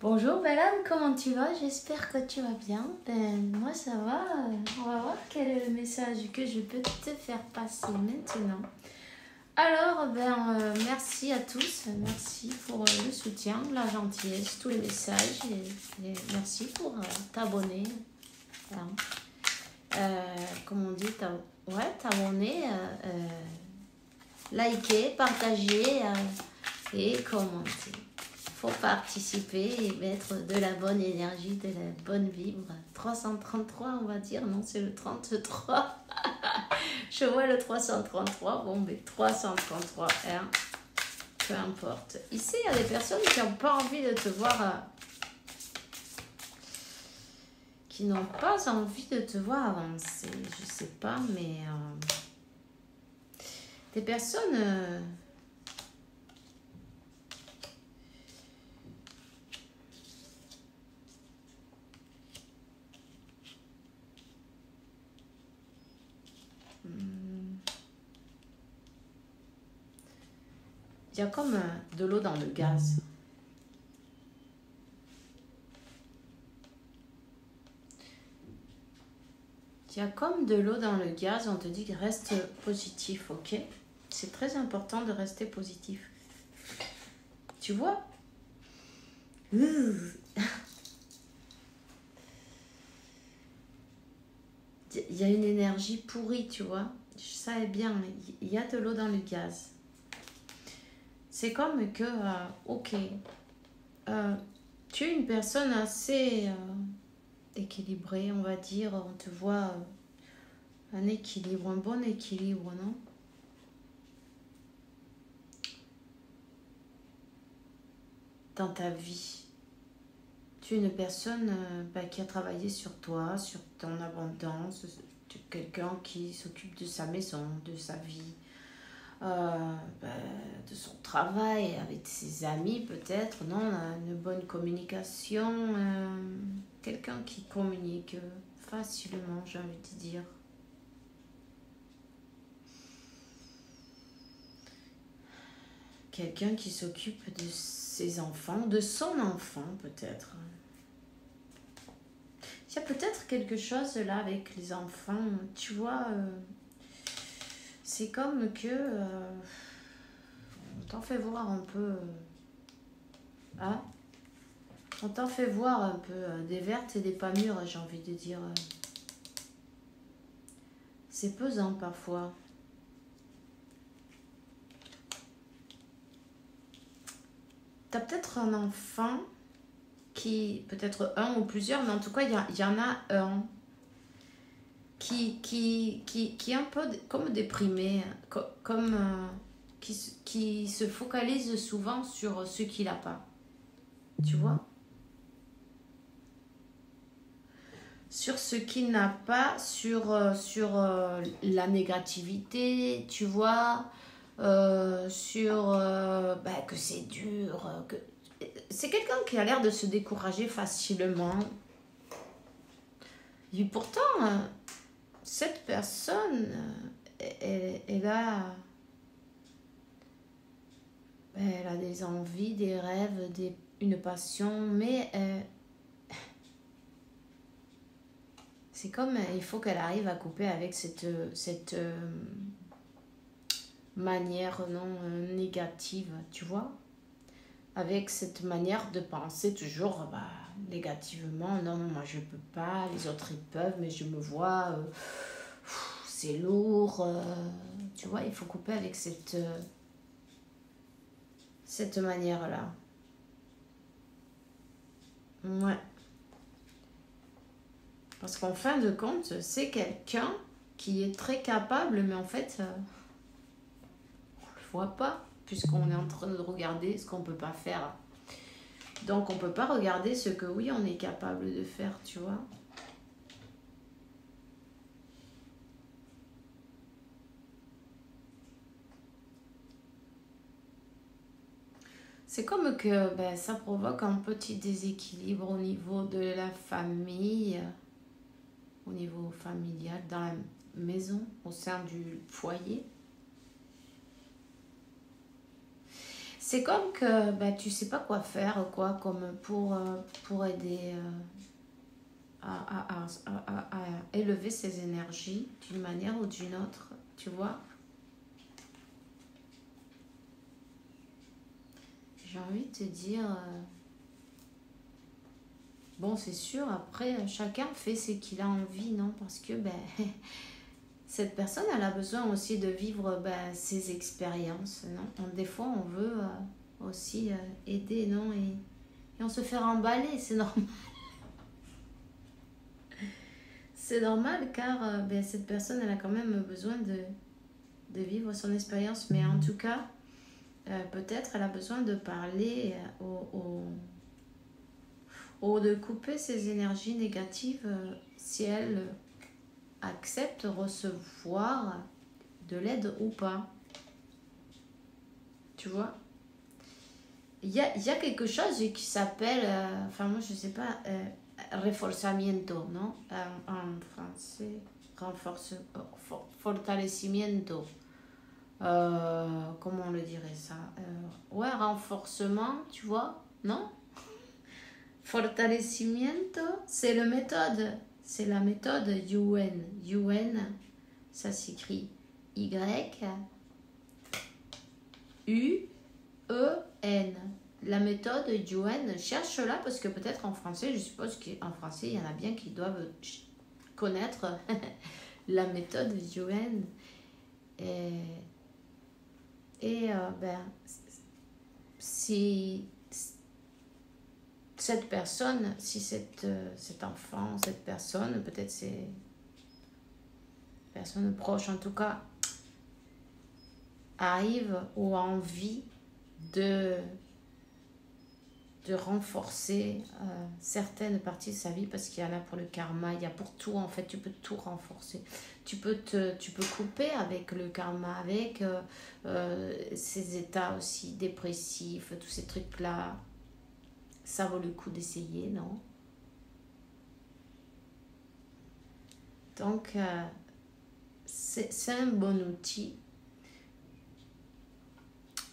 Bonjour belle âme, comment tu vas? J'espère que tu vas bien. Ben moi ça va. On va voir quel est le message que je peux te faire passer maintenant. Alors merci à tous, merci pour le soutien, la gentillesse, tous les messages et merci pour t'abonner. Voilà. Comme on dit, t'abonner, liker, partager et commenter. Faut participer et mettre de la bonne énergie, de la bonne vibre. 333, on va dire. Non, c'est le 33. Je vois le 333. Bon, mais 333, hein. Peu importe. Ici, il y a des personnes qui n'ont pas envie de te voir. Qui n'ont pas envie de te voir avancer. Je sais pas, mais... des personnes... il y a comme de l'eau dans le gaz. Il y a comme de l'eau dans le gaz, on te dit reste positif, ok? C'est très important de rester positif. Tu vois? Il y a une énergie pourrie, tu vois? Je savais bien, il y a de l'eau dans le gaz. C'est comme que, ok, tu es une personne assez équilibrée, on va dire. On te voit un équilibre, un bon équilibre, non? Dans ta vie. Tu es une personne qui a travaillé sur toi, sur ton abondance, quelqu'un qui s'occupe de sa maison, de sa vie, de son travail, avec ses amis peut-être, non, une bonne communication, quelqu'un qui communique facilement, j'ai envie de dire. Quelqu'un qui s'occupe de ses enfants, de son enfant peut-être. Il y a peut-être quelque chose là avec les enfants, tu vois, c'est comme que on t'en fait voir un peu, hein, on t'en fait voir un peu des vertes et des pas mûres, j'ai envie de dire. C'est pesant parfois. T'as peut-être un enfant qui, peut-être un ou plusieurs, mais en tout cas, il y en a un qui est un peu comme déprimé, comme qui se focalise souvent sur ce qu'il n'a pas. Tu vois? Sur ce qu'il n'a pas, sur la négativité, tu vois? Sur que c'est dur, que... C'est quelqu'un qui a l'air de se décourager facilement. Et pourtant, cette personne, elle a des envies, des rêves, une passion, mais c'est comme il faut qu'elle arrive à couper avec cette manière non négative, tu vois, avec cette manière de penser toujours négativement. Non, moi je peux pas, les autres ils peuvent, mais je me vois, c'est lourd, tu vois. Il faut couper avec cette manière là. Ouais, parce qu'en fin de compte c'est quelqu'un qui est très capable, mais en fait voit pas, puisqu'on est en train de regarder ce qu'on peut pas faire. Donc on peut pas regarder ce que oui on est capable de faire, tu vois. C'est comme que ça provoque un petit déséquilibre au niveau de la famille, au niveau familial, dans la maison, au sein du foyer. C'est comme que ben, tu sais pas quoi faire, quoi, comme pour aider à élever ses énergies d'une manière ou d'une autre, tu vois. J'ai envie de te dire, bon, c'est sûr, après, chacun fait ce qu'il a envie, non? Parce que ben, cette personne, elle a besoin aussi de vivre ben, ses expériences, non? Des fois, on veut aussi aider, non? Et on se fait remballer, c'est normal. C'est normal car ben, cette personne, elle a quand même besoin de vivre son expérience. Mais en tout cas, peut-être elle a besoin de parler ou de couper ses énergies négatives si elle accepte recevoir de l'aide ou pas. Tu vois, il y a quelque chose qui s'appelle, enfin moi je sais pas, reforzamiento, non? En français, fortalecimiento. Comment on le dirait ça? Ouais, renforcement, tu vois? Non? Fortalecimiento, c'est la méthode. C'est la méthode Yuen. Yuen, ça s'écrit Y-U-E-N. La méthode Yuen, cherche-la parce que peut-être en français, je suppose qu'en français, il y en a bien qui doivent connaître la méthode Yuen. Et ben, si cette personne, si cet enfant, cette personne, peut-être c'est personne proche en tout cas, arrive ou a envie de renforcer certaines parties de sa vie parce qu'il y en a pour le karma, il y a pour tout en fait, tu peux tout renforcer. Tu peux couper avec le karma, avec ces états aussi dépressifs, tous ces trucs-là. Ça vaut le coup d'essayer, non? Donc, c'est un bon outil.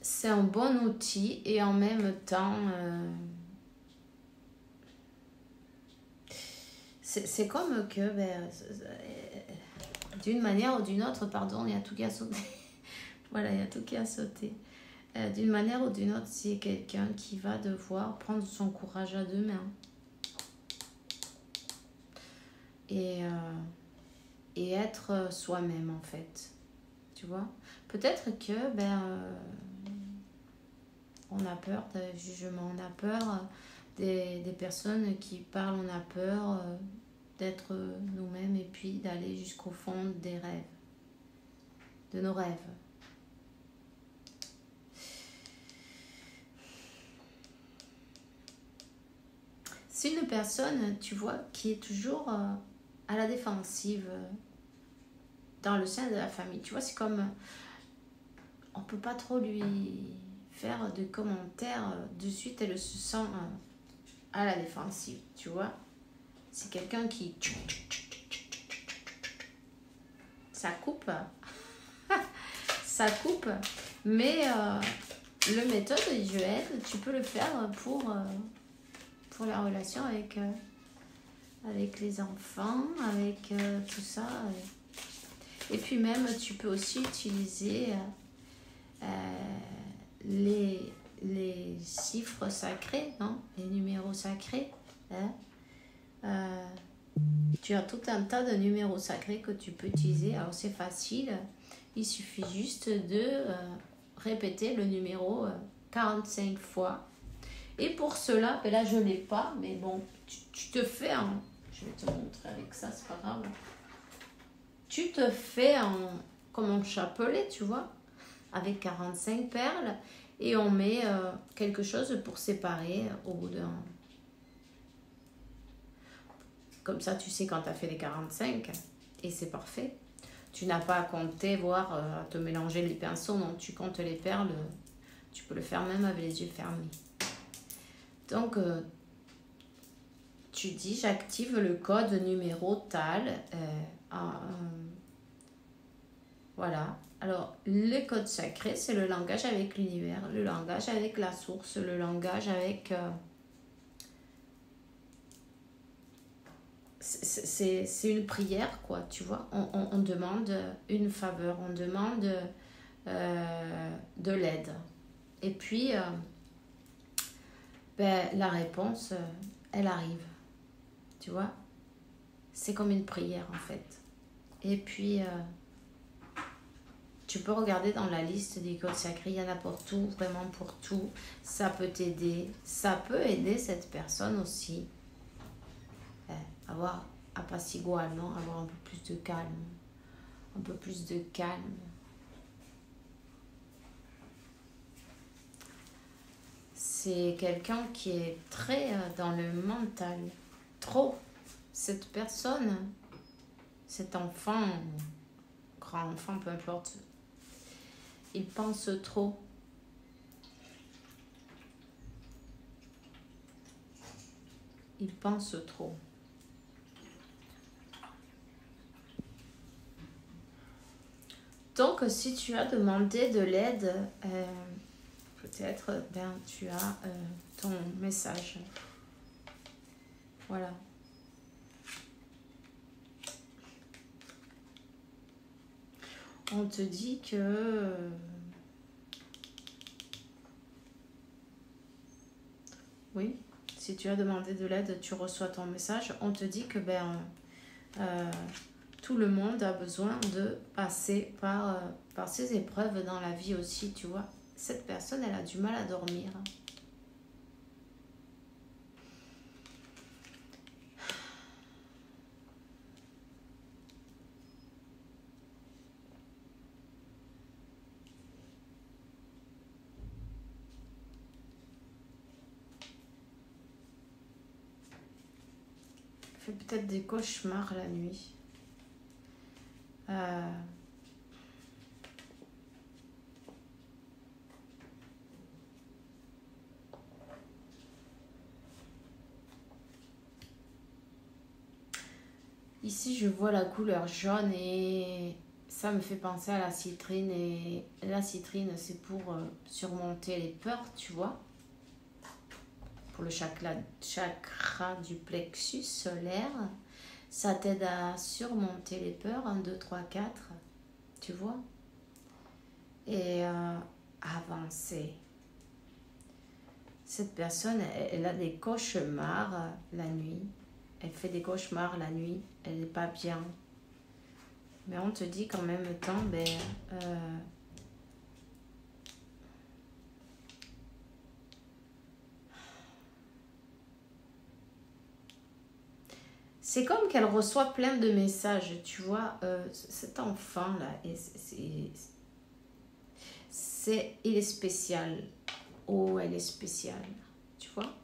C'est un bon outil et en même temps, c'est comme que, ben, d'une manière ou d'une autre, pardon, il y a tout qui a sauté. Voilà, il y a tout qui a sauté. D'une manière ou d'une autre, c'est quelqu'un qui va devoir prendre son courage à deux mains. Et être soi-même, en fait. Tu vois? Peut-être que, ben... on a peur des jugements, on a peur des personnes qui parlent, on a peur d'être nous-mêmes et puis d'aller jusqu'au fond des rêves, de nos rêves. C'est une personne, tu vois, qui est toujours à la défensive dans le sein de la famille. Tu vois, c'est comme on peut pas trop lui faire de commentaires de suite, elle se sent à la défensive, tu vois. C'est quelqu'un qui... Ça coupe. Ça coupe. Mais le méthode Yuen, tu peux le faire pour la relation avec les enfants, avec tout ça. Et puis même, tu peux aussi utiliser les chiffres sacrés, non? Les numéros sacrés. Hein? Tu as tout un tas de numéros sacrés que tu peux utiliser. Alors c'est facile. Il suffit juste de répéter le numéro 45 fois. Et pour cela, ben là je ne l'ai pas, mais bon, tu te fais un... Je vais te montrer avec ça, c'est pas grave. Tu te fais comme un chapelet, tu vois, avec 45 perles. Et on met quelque chose pour séparer au bout d'un... Comme ça, tu sais quand tu as fait les 45. Et c'est parfait. Tu n'as pas à compter, voire à te mélanger les pinceaux. Non, tu comptes les perles. Tu peux le faire même avec les yeux fermés. Donc, tu dis, j'active le code numéro tal. Voilà. Alors, le code sacré, c'est le langage avec l'univers, le langage avec la source, le langage avec... c'est une prière, quoi, tu vois. On demande une faveur, on demande de l'aide. Et puis, la réponse, elle arrive, tu vois. C'est comme une prière, en fait. Et puis, tu peux regarder dans la liste des codes sacrés, il y en a pour tout, vraiment pour tout. Ça peut t'aider, ça peut aider cette personne aussi. Avoir apaciguement, avoir un peu plus de calme. Un peu plus de calme. C'est quelqu'un qui est très dans le mental. Trop. Cette personne, cet enfant, grand enfant, peu importe, il pense trop. Il pense trop. Donc, si tu as demandé de l'aide, peut-être tu as ton message. Voilà. On te dit que... oui, si tu as demandé de l'aide, tu reçois ton message. On te dit que tout le monde a besoin de passer par ces épreuves dans la vie aussi, tu vois. Cette personne, elle a du mal à dormir. Elle fait peut-être des cauchemars la nuit. Ici, je vois la couleur jaune et ça me fait penser à la citrine. Et la citrine, c'est pour surmonter les peurs, tu vois. Pour le chakra du plexus solaire. Ça t'aide à surmonter les peurs. 1, 2, 3, 4. Tu vois. Et avancer. Cette personne, elle a des cauchemars la nuit. Elle fait des cauchemars la nuit. Elle n'est pas bien. Mais on te dit qu'en même temps, c'est comme qu'elle reçoit plein de messages, tu vois. Cet enfant-là, il est spécial. Oh, elle est spéciale, tu vois.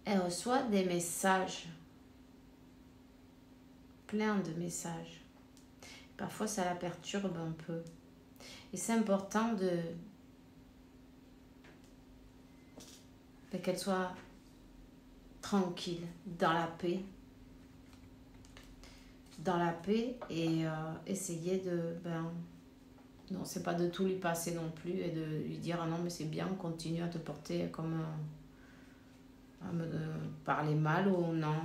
Elle reçoit des messages. Plein de messages. Parfois, ça la perturbe un peu. Et c'est important qu'elle soit tranquille, dans la paix. Dans la paix et essayer de... non, c'est pas de tout lui passer non plus et de lui dire ah non mais c'est bien, continue à te porter comme à me parler mal ou non.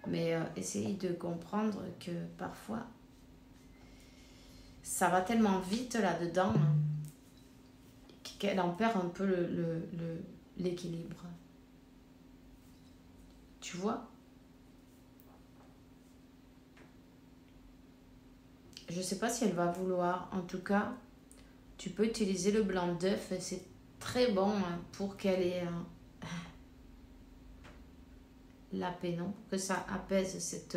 Mais essayer de comprendre que parfois ça va tellement vite là-dedans qu'elle en perd un peu l'équilibre. Tu vois? Je sais pas si elle va vouloir. En tout cas, tu peux utiliser le blanc d'œuf. C'est très bon pour qu'elle ait la paix, non? Que ça apaise cette...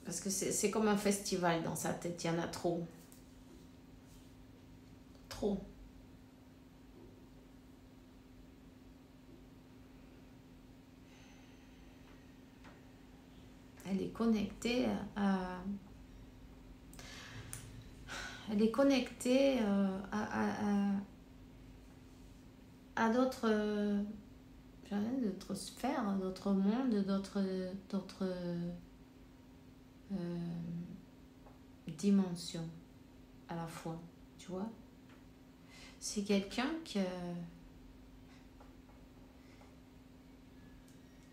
Parce que c'est comme un festival dans sa tête. Il y en a trop. Trop. Elle est connectée à... Elle est connectée à d'autres d'autres sphères, d'autres mondes, d'autres dimensions à la fois, tu vois. C'est quelqu'un que...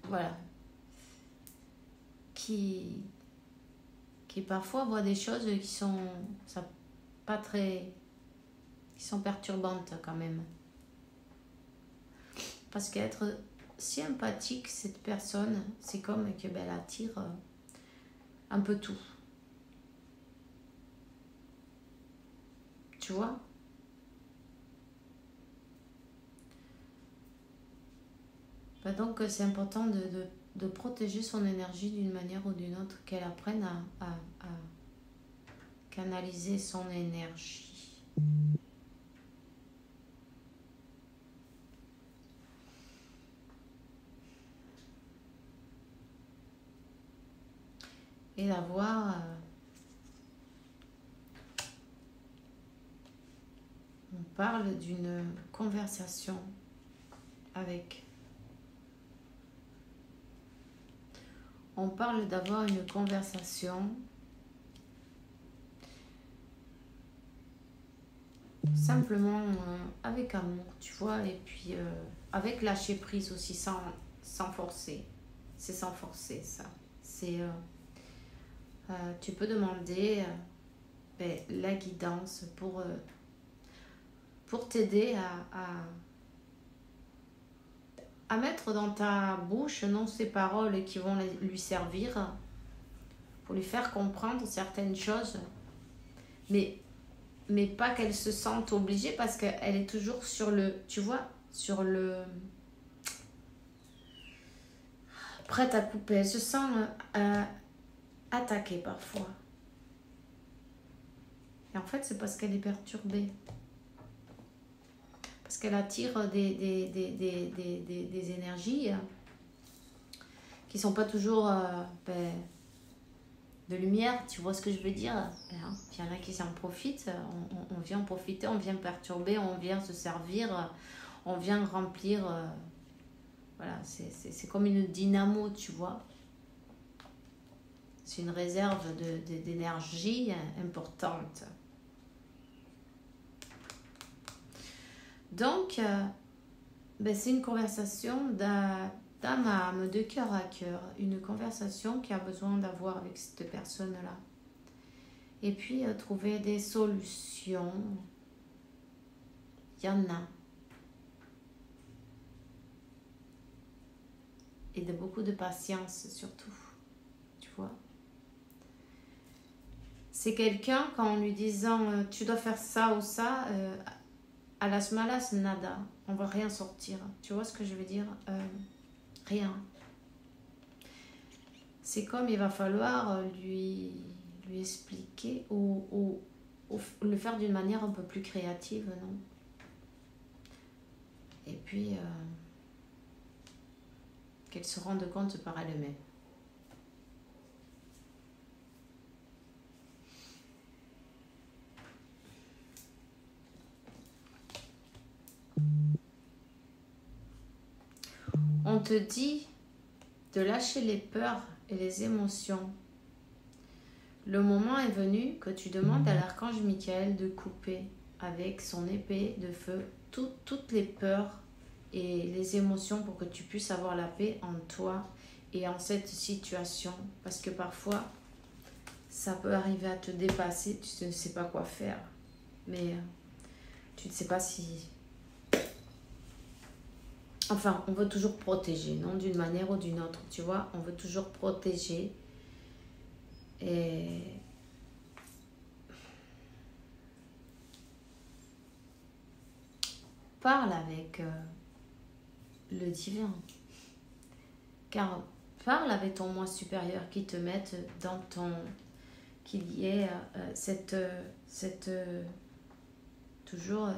Voilà. Qui parfois voit des choses qui sont pas très... qui sont perturbantes quand même. Parce qu'être si empathique, cette personne, c'est comme qu'elle attire un peu tout. Tu vois? Donc c'est important de protéger son énergie d'une manière ou d'une autre, qu'elle apprenne à canaliser son énergie. Et d'avoir... on parle d'une conversation avec... On parle d'avoir une conversation simplement avec amour, tu vois, et puis avec lâcher prise aussi, sans forcer. C'est sans forcer, ça. C'est... tu peux demander la guidance pour t'aider à mettre dans ta bouche non ces paroles qui vont lui servir, pour lui faire comprendre certaines choses, mais pas qu'elle se sente obligée, parce qu'elle est toujours sur le, tu vois, sur le prête à couper. Elle se sent attaquée parfois. Et en fait, c'est parce qu'elle est perturbée. Parce qu'elle attire des énergies qui sont pas toujours de lumière, tu vois ce que je veux dire. Il y en a qui s'en profitent, on vient en profiter, on vient perturber, on vient se servir, on vient remplir. Voilà, c'est comme une dynamo, tu vois. C'est une réserve d'énergie importante. Donc, c'est une conversation d'âme à âme, de cœur à cœur. Une conversation qui a besoin d'avoir avec cette personne-là. Et puis, trouver des solutions. Il y en a. Et de beaucoup de patience, surtout. Tu vois. C'est quelqu'un, qu'en lui disant tu dois faire ça ou ça... à las malas, nada. On va rien sortir. Tu vois ce que je veux dire? Rien. C'est comme il va falloir lui expliquer ou le faire d'une manière un peu plus créative, non? Et puis, qu'elle se rende compte par elle-même. On te dit de lâcher les peurs et les émotions. Le moment est venu que tu demandes à l'archange Michael de couper avec son épée de feu toutes les peurs et les émotions, pour que tu puisses avoir la paix en toi et en cette situation. Parce que parfois, ça peut arriver à te dépasser, tu ne sais pas quoi faire. Mais tu ne sais pas si... Enfin, on veut toujours protéger, non? D'une manière ou d'une autre, tu vois? On veut toujours protéger. Et... parle avec le divin. Car parle avec ton moi supérieur qui te mette dans ton... qu'il y ait toujours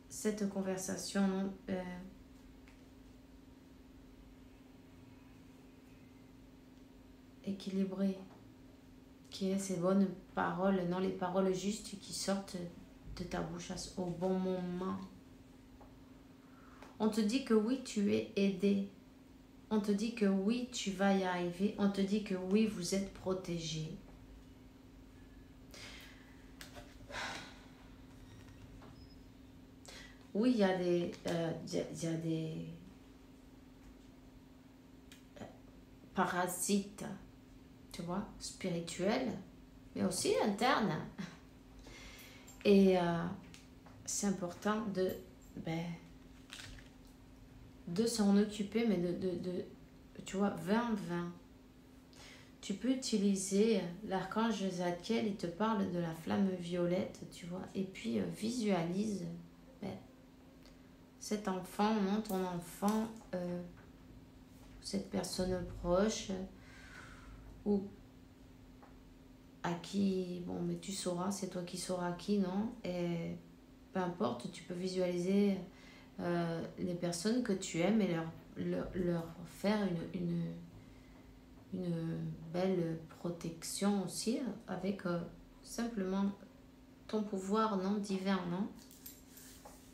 cette conversation, non? Équilibrée, qui est ces bonnes paroles, non, les paroles justes qui sortent de ta bouche au bon moment. On te dit que oui, tu es aidé On te dit que oui, tu vas y arriver. On te dit que oui, vous êtes protégé. Oui, il y a des parasites, tu vois, spirituels, mais aussi internes. Et c'est important de s'en occuper, mais tu vois, 20-20. Tu peux utiliser l'archange Zadkiel, il te parle de la flamme violette, tu vois, et puis visualise cet enfant, non, ton enfant, cette personne proche, ou à qui, bon, mais tu sauras, c'est toi qui sauras qui, non, et peu importe, tu peux visualiser les personnes que tu aimes et leur faire une belle protection aussi avec simplement ton pouvoir, non, divin, non,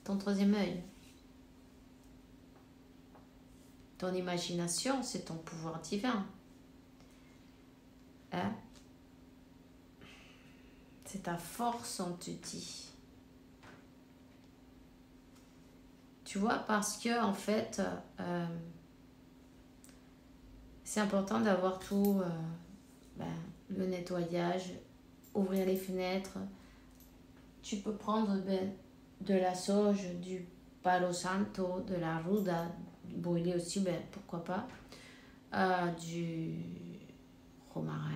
ton troisième œil. Ton imagination, c'est ton pouvoir divin. Hein? C'est ta force, on te dit. Tu vois, parce que en fait, c'est important d'avoir tout, le nettoyage, ouvrir les fenêtres. Tu peux prendre de la sauge, du palo santo, de la ruda, brûler aussi, pourquoi pas, du romarin.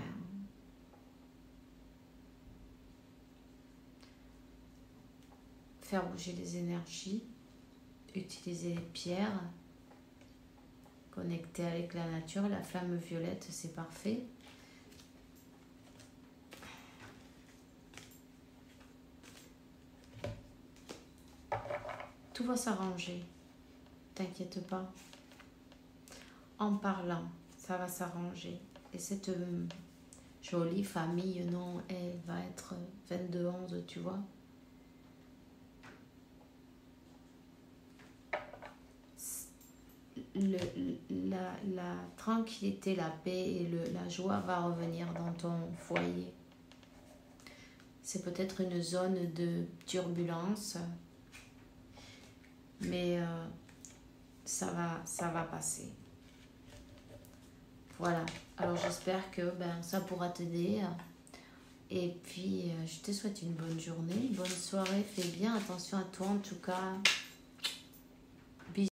Faire bouger les énergies, utiliser les pierres, connecter avec la nature, la flamme violette, c'est parfait. Tout va s'arranger, t'inquiète pas. En parlant, ça va s'arranger. Et cette jolie famille, non, elle va être 22-11, tu vois. La tranquillité, la paix et la joie va revenir dans ton foyer. C'est peut-être une zone de turbulence, mais ça va passer. Voilà, alors j'espère que ça pourra t'aider. Et puis, je te souhaite une bonne journée, une bonne soirée. Fais bien attention à toi en tout cas.